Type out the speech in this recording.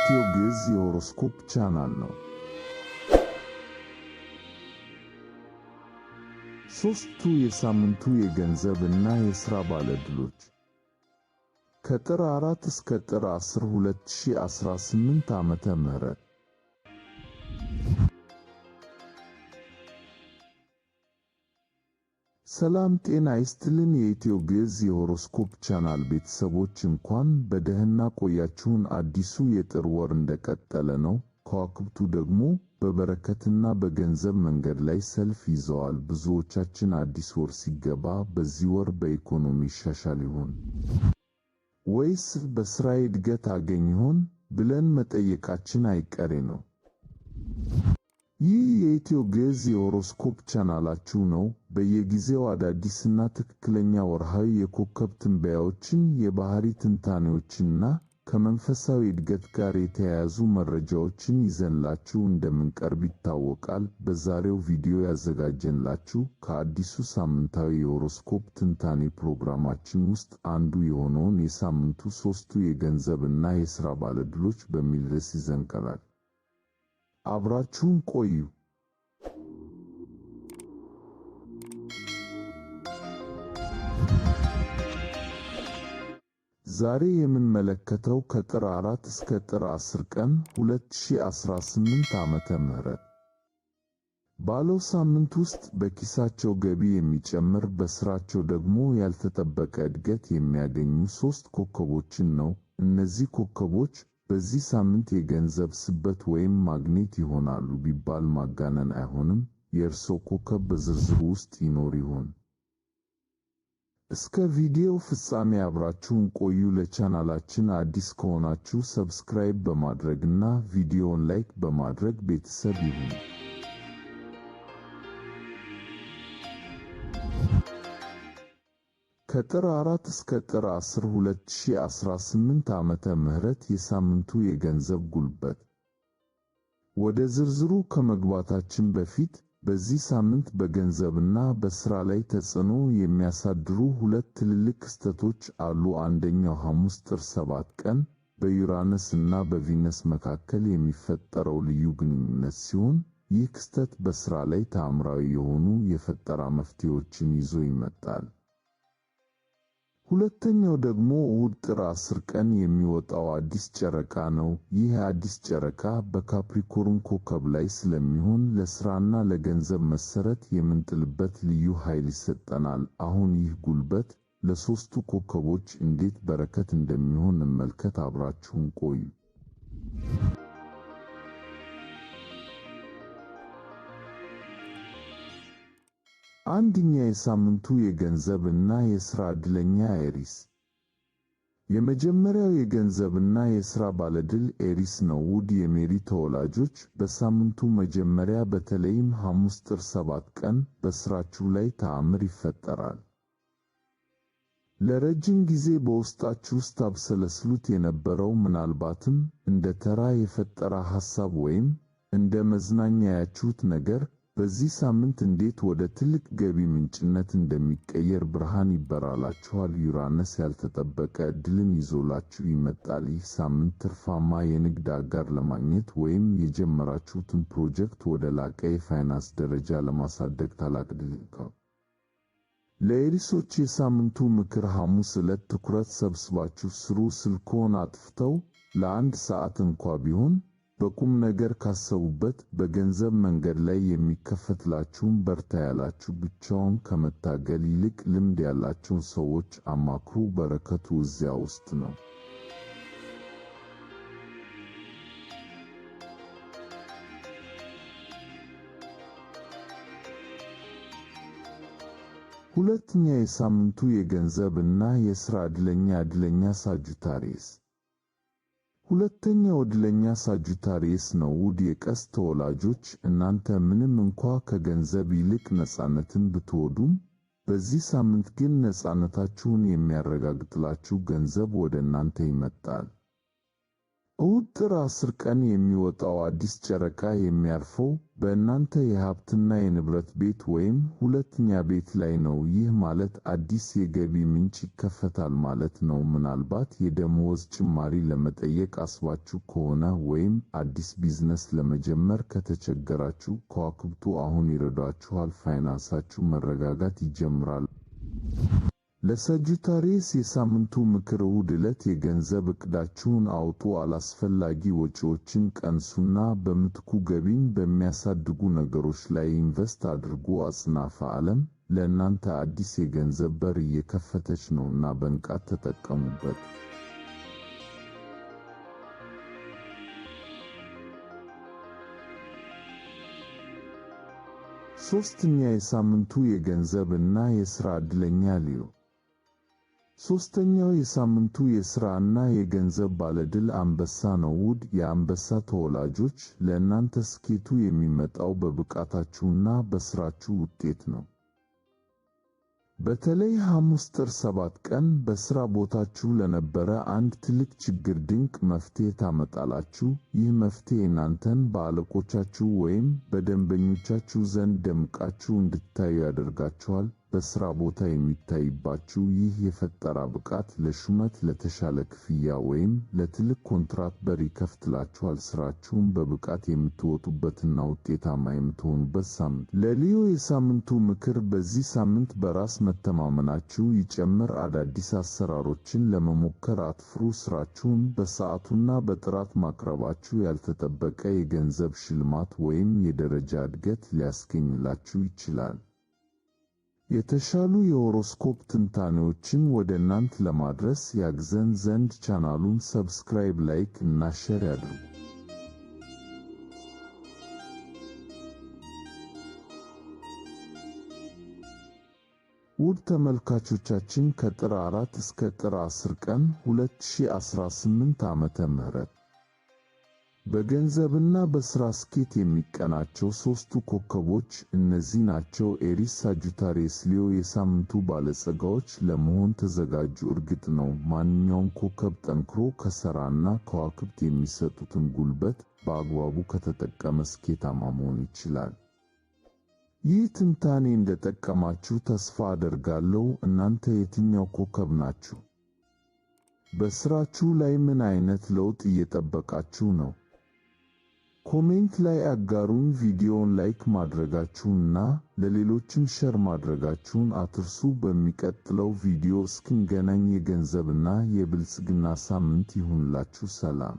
የኢትዮ ግዕዝ የሆሮስኮፕ ቻናል ነው። ሦስቱ የሳምንቱ የገንዘብ እና የሥራ ባለዕድሎች ከጥር 4 እስከ ጥር 10 2018 ዓመተ ምህረት። ሰላም ጤና ይስጥልን። የኢትዮ ግዕዝ የሆሮስኮፕ ቻናል ቤተሰቦች እንኳን በደህና ቆያችሁን። አዲሱ የጥር ወር እንደቀጠለ ነው። ከዋክብቱ ደግሞ በበረከትና በገንዘብ መንገድ ላይ ሰልፍ ይዘዋል። ብዙዎቻችን አዲስ ወር ሲገባ በዚህ ወር በኢኮኖሚ ይሻሻል ይሆን ወይስ በሥራዬ እድገት አገኝ ይሆን ብለን መጠየቃችን አይቀሬ ነው። ይህ የኢትዮ ግዕዝ የሆሮስኮፕ ቻናላችሁ ነው። በየጊዜው አዳዲስና ትክክለኛ ወርሃዊ የኮከብ ትንበያዎችን፣ የባህሪ ትንታኔዎችንና ከመንፈሳዊ እድገት ጋር የተያያዙ መረጃዎችን ይዘንላችሁ እንደምንቀርብ ይታወቃል። በዛሬው ቪዲዮ ያዘጋጀንላችሁ ከአዲሱ ሳምንታዊ የሆሮስኮፕ ትንታኔ ፕሮግራማችን ውስጥ አንዱ የሆነውን የሳምንቱ ሦስቱ የገንዘብና የሥራ ባለዕድሎች በሚል ርዕስ ይዘን ቀርበናል። አብራችሁን ቆዩ። ዛሬ የምንመለከተው ከጥር 4 እስከ ጥር 10 ቀን 2018 ዓመተ ምህረት ባለው ሳምንት ውስጥ በኪሳቸው ገቢ የሚጨምር፣ በስራቸው ደግሞ ያልተጠበቀ እድገት የሚያገኙ ሦስት ኮከቦችን ነው። እነዚህ ኮከቦች በዚህ ሳምንት የገንዘብ ስበት ወይም ማግኔት ይሆናሉ ቢባል ማጋነን አይሆንም። የእርሶ ኮከብ በዝርዝሩ ውስጥ ይኖር ይሆን? እስከ ቪዲዮው ፍጻሜ አብራችሁን ቆዩ። ለቻናላችን አዲስ ከሆናችሁ ሰብስክራይብ በማድረግና ቪዲዮውን ላይክ በማድረግ ቤተሰብ ይሁኑ። ከጥር 4 እስከ ጥር 10 2018 ዓመተ ምህረት የሳምንቱ የገንዘብ ጉልበት። ወደ ዝርዝሩ ከመግባታችን በፊት በዚህ ሳምንት በገንዘብና በሥራ ላይ ተጽዕኖ የሚያሳድሩ ሁለት ትልልቅ ክስተቶች አሉ። አንደኛው ሐሙስ ጥር 7 ቀን በዩራነስ እና በቪነስ መካከል የሚፈጠረው ልዩ ግንኙነት ሲሆን፣ ይህ ክስተት በሥራ ላይ ተአምራዊ የሆኑ የፈጠራ መፍትሄዎችን ይዞ ይመጣል። ሁለተኛው ደግሞ እሁድ ጥር 10 ቀን የሚወጣው አዲስ ጨረቃ ነው። ይህ አዲስ ጨረቃ በካፕሪኮርን ኮከብ ላይ ስለሚሆን ለሥራና ለገንዘብ መሠረት የምንጥልበት ልዩ ኃይል ይሰጠናል። አሁን ይህ ጉልበት ለሦስቱ ኮከቦች እንዴት በረከት እንደሚሆን እንመልከት። አብራችሁን ቆዩ። አንደኛ የሳምንቱ የገንዘብ እና የሥራ ዕድለኛ ኤሪስ። የመጀመሪያው የገንዘብና የሥራ ባለዕድል ኤሪስ ነው። ውድ የሜሪ ተወላጆች፣ በሳምንቱ መጀመሪያ በተለይም ሐሙስ ጥር 7 ቀን በሥራችሁ ላይ ተአምር ይፈጠራል። ለረጅም ጊዜ በውስጣችሁ ውስጥ ታብሰለስሉት የነበረው ምናልባትም እንደ ተራ የፈጠራ ሐሳብ ወይም እንደ መዝናኛ ያያችሁት ነገር በዚህ ሳምንት እንዴት ወደ ትልቅ ገቢ ምንጭነት እንደሚቀየር ብርሃን ይበራላችኋል። ዩራነስ ያልተጠበቀ ዕድልን ይዞላችሁ ይመጣል። ይህ ሳምንት ትርፋማ የንግድ አጋር ለማግኘት ወይም የጀመራችሁትን ፕሮጀክት ወደ ላቀ የፋይናንስ ደረጃ ለማሳደግ ታላቅ ዕድል ነው። ለኤሪሶች የሳምንቱ ምክር፣ ሐሙስ ዕለት ትኩረት ሰብስባችሁ ስሩ። ስልክዎን አጥፍተው ለአንድ ሰዓት እንኳ ቢሆን በቁም ነገር ካሰቡበት በገንዘብ መንገድ ላይ የሚከፈትላችሁን በርታ ያላችሁ ብቻውን ከመታገል ይልቅ ልምድ ያላቸውን ሰዎች አማክሩ። በረከቱ እዚያ ውስጥ ነው። ሁለተኛ የሳምንቱ የገንዘብ እና የሥራ ዕድለኛ ሳጁታሪየስ። ሁለተኛው ዕድለኛ ሳጁታሪየስ ነው። ውድ የቀስት ተወላጆች፣ እናንተ ምንም እንኳ ከገንዘብ ይልቅ ነፃነትን ብትወዱም በዚህ ሳምንት ግን ነፃነታችሁን የሚያረጋግጥላችሁ ገንዘብ ወደ እናንተ ይመጣል። እሁድ ጥር 10 ቀን የሚወጣው አዲስ ጨረቃ የሚያርፈው በእናንተ የሀብትና የንብረት ቤት ወይም ሁለተኛ ቤት ላይ ነው። ይህ ማለት አዲስ የገቢ ምንጭ ይከፈታል ማለት ነው። ምናልባት የደመወዝ ጭማሪ ለመጠየቅ አስባችሁ ከሆነ ወይም አዲስ ቢዝነስ ለመጀመር ከተቸገራችሁ ከዋክብቱ አሁን ይረዷችኋል። ፋይናንሳችሁ መረጋጋት ይጀምራል። ለሳጂታሪየስ የሳምንቱ ምክር እሁድ ዕለት የገንዘብ ዕቅዳችሁን አውጡ። አላስፈላጊ ወጪዎችን ቀንሱና በምትኩ ገቢን በሚያሳድጉ ነገሮች ላይ ኢንቨስት አድርጉ። አጽናፈ ዓለም ለእናንተ አዲስ የገንዘብ በር እየከፈተች ነውና በንቃት ተጠቀሙበት። ሶስተኛ የሳምንቱ የገንዘብ እና የሥራ ዕድለኛ ሊዮ። ሶስተኛው የሳምንቱ የሥራና የገንዘብ ባለድል አንበሳ ነው። ውድ የአንበሳ ተወላጆች፣ ለእናንተ ስኬቱ የሚመጣው በብቃታችሁና በሥራችሁ ውጤት ነው። በተለይ ሐሙስ ጥር 7 ቀን በሥራ ቦታችሁ ለነበረ አንድ ትልቅ ችግር ድንቅ መፍትሔ ታመጣላችሁ። ይህ መፍትሔ እናንተን በአለቆቻችሁ ወይም በደንበኞቻችሁ ዘንድ ደምቃችሁ እንድትታዩ ያደርጋችኋል። በሥራ ቦታ የሚታይባችሁ ይህ የፈጠራ ብቃት ለሹመት፣ ለተሻለ ክፍያ ወይም ለትልቅ ኮንትራት በር ይከፍትላችኋል። ሥራችሁን በብቃት የምትወጡበትና ውጤታማ የምትሆኑበት ሳምንት። ለሊዮ የሳምንቱ ምክር፣ በዚህ ሳምንት በራስ መተማመናችሁ ይጨምር። አዳዲስ አሰራሮችን ለመሞከር አትፍሩ። ሥራችሁን በሰዓቱና በጥራት ማቅረባችሁ ያልተጠበቀ የገንዘብ ሽልማት ወይም የደረጃ እድገት ሊያስገኝላችሁ ይችላል። የተሻሉ የሆሮስኮፕ ትንታኔዎችን ወደ እናንተ ለማድረስ ያግዘን ዘንድ ቻናሉን ሰብስክራይብ፣ ላይክ እና ሼር ያድርጉ። ውድ ተመልካቾቻችን ከጥር 4 እስከ ጥር 10 ቀን 2018 ዓመተ ምህረት በገንዘብና በሥራ ስኬት የሚቀናቸው ሦስቱ ኮከቦች እነዚህ ናቸው። ኤሪስ፣ ሳጂታሪየስ፣ ሊዮ። የሳምንቱ ባለጸጋዎች ለመሆን ተዘጋጁ። እርግጥ ነው ማንኛውም ኮከብ ጠንክሮ ከሠራና ከዋክብት የሚሰጡትን ጉልበት በአግባቡ ከተጠቀመ ስኬታማ መሆን ይችላል። ይህ ትንታኔ እንደጠቀማችሁ ተስፋ አደርጋለሁ። እናንተ የትኛው ኮከብ ናችሁ? በሥራችሁ ላይ ምን አይነት ለውጥ እየጠበቃችሁ ነው? ኮሜንት ላይ አጋሩን። ቪዲዮውን ላይክ ማድረጋችሁንና ለሌሎችም ሼር ማድረጋችሁን አትርሱ። በሚቀጥለው ቪዲዮ እስክንገናኝ የገንዘብና የብልጽግና ሳምንት ይሁንላችሁ። ሰላም።